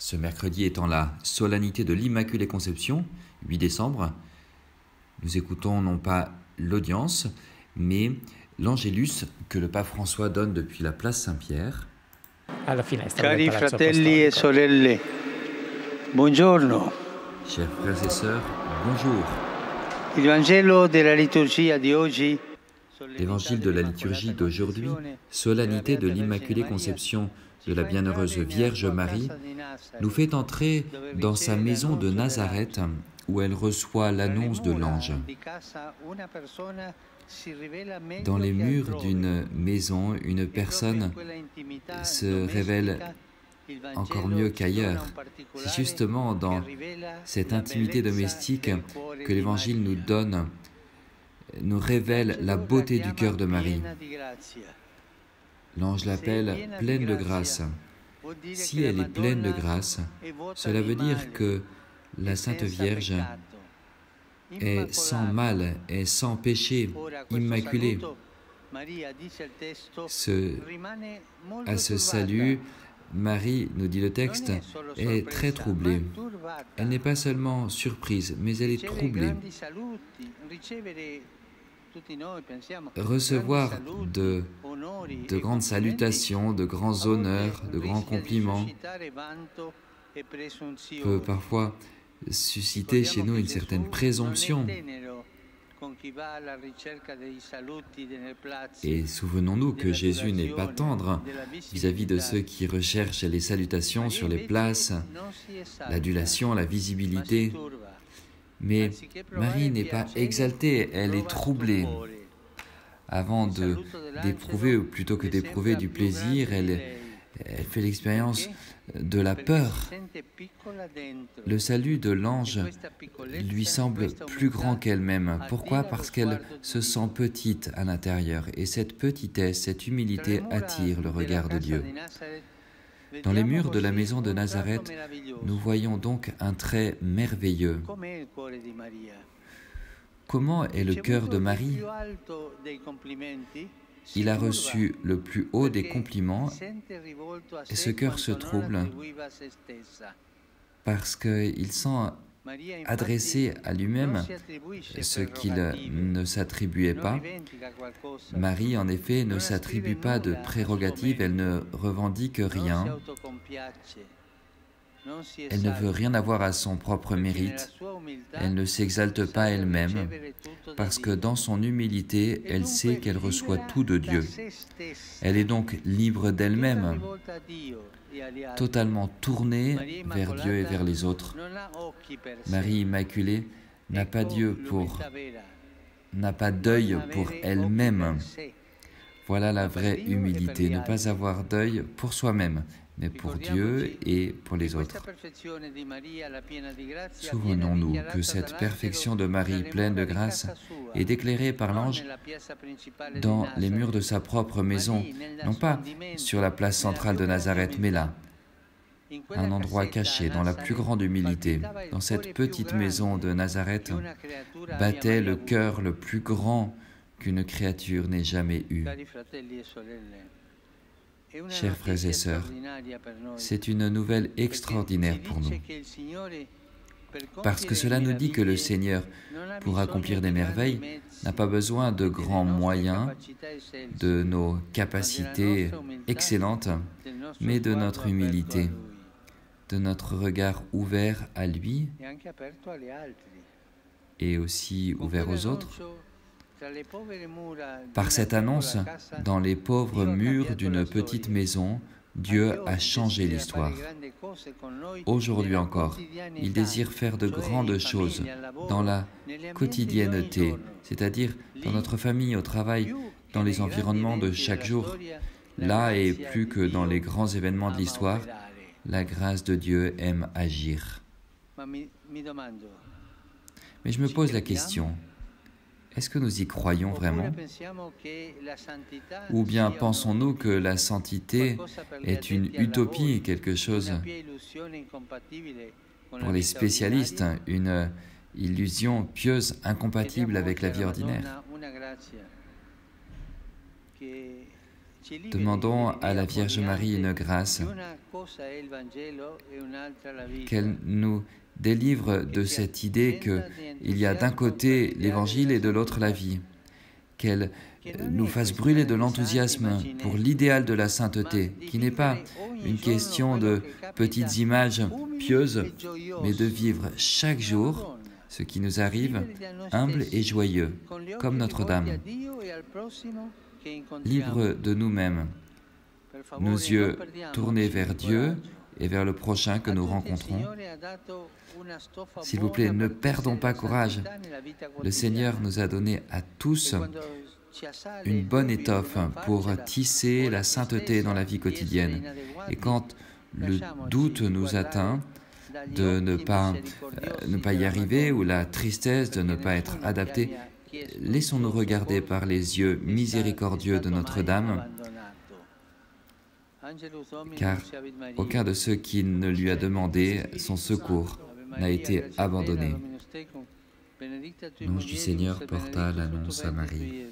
Ce mercredi étant la solennité de l'Immaculée Conception, 8 décembre, nous écoutons non pas l'audience, mais l'Angélus que le pape François donne depuis la place Saint-Pierre. Cari fratelli e sorelle, buongiorno. Chers frères et sœurs, bonjour. Il Vangelo della liturgia di oggi, L'évangile de la liturgie d'aujourd'hui, solennité de l'Immaculée Conception de la bienheureuse Vierge Marie, nous fait entrer dans sa maison de Nazareth où elle reçoit l'annonce de l'ange. Dans les murs d'une maison, une personne se révèle encore mieux qu'ailleurs. C'est justement dans cette intimité domestique que l'Évangile nous donne, nous révèle la beauté du cœur de Marie. L'ange l'appelle pleine de grâce. Si elle est pleine de grâce, cela veut dire que la Sainte Vierge est sans mal, est sans péché, immaculée. À ce salut, Marie, nous dit le texte, est très troublée. Elle n'est pas seulement surprise, mais elle est troublée. Recevoir de grandes salutations, de grands honneurs, de grands compliments peut parfois susciter chez nous une certaine présomption. Et souvenons-nous que Jésus n'est pas tendre vis-à-vis de ceux qui recherchent les salutations sur les places, l'adulation, la visibilité. Mais Marie n'est pas exaltée, elle est troublée. Avant d'éprouver, ou plutôt que d'éprouver du plaisir, elle fait l'expérience de la peur. Le salut de l'ange lui semble plus grand qu'elle-même. Pourquoi ? Parce qu'elle se sent petite à l'intérieur. Et cette petitesse, cette humilité attire le regard de Dieu. Dans les murs de la maison de Nazareth, nous voyons donc un trait merveilleux. Comment est le cœur de Marie ? Il a reçu le plus haut des compliments et ce cœur se trouble parce qu'il sent adresser à lui-même ce qu'il ne s'attribuait pas. Marie, en effet, ne s'attribue pas de prérogatives, elle ne revendique rien. Elle ne veut rien avoir à son propre mérite. Elle ne s'exalte pas elle-même, parce que dans son humilité, elle sait qu'elle reçoit tout de Dieu. Elle est donc libre d'elle-même, totalement tournée vers Dieu et vers les autres. Marie Immaculée n'a pas d'œil pour elle-même. Voilà la vraie humilité, ne pas avoir d'œil pour soi-même, mais pour Dieu et pour les autres. Souvenons-nous que cette perfection de Marie pleine de grâce est éclairée par l'ange dans les murs de sa propre maison, non pas sur la place centrale de Nazareth, mais là, un endroit caché, dans la plus grande humilité. Dans cette petite maison de Nazareth battait le cœur le plus grand qu'une créature n'ait jamais eu. Chers frères et sœurs, c'est une nouvelle extraordinaire pour nous, parce que cela nous dit que le Seigneur, pour accomplir des merveilles, n'a pas besoin de grands moyens, de nos capacités excellentes, mais de notre humilité, de notre regard ouvert à lui et aussi ouvert aux autres. Par cette annonce, dans les pauvres murs d'une petite maison, Dieu a changé l'histoire. Aujourd'hui encore, il désire faire de grandes choses dans la quotidienneté, c'est-à-dire dans notre famille, au travail, dans les environnements de chaque jour. Là et plus que dans les grands événements de l'histoire, la grâce de Dieu aime agir. Mais je me pose la question, est-ce que nous y croyons vraiment ? Ou bien pensons-nous que la sainteté est une utopie, quelque chose pour les spécialistes, une illusion pieuse incompatible avec la vie ordinaire ? Demandons à la Vierge Marie une grâce, qu'elle nous délivre de cette idée qu'il y a d'un côté l'Évangile et de l'autre la vie, qu'elle nous fasse brûler de l'enthousiasme pour l'idéal de la sainteté, qui n'est pas une question de petites images pieuses, mais de vivre chaque jour ce qui nous arrive humble et joyeux, comme Notre-Dame, libre de nous-mêmes, nos yeux tournés vers Dieu et vers le prochain que nous rencontrons. S'il vous plaît, ne perdons pas courage. Le Seigneur nous a donné à tous une bonne étoffe pour tisser la sainteté dans la vie quotidienne. Et quand le doute nous atteint de ne pas y arriver ou la tristesse de ne pas être adapté, laissons-nous regarder par les yeux miséricordieux de Notre-Dame, car aucun de ceux qui ne lui a demandé son secours n'a été abandonné. L'ange du Seigneur porta l'annonce à Marie.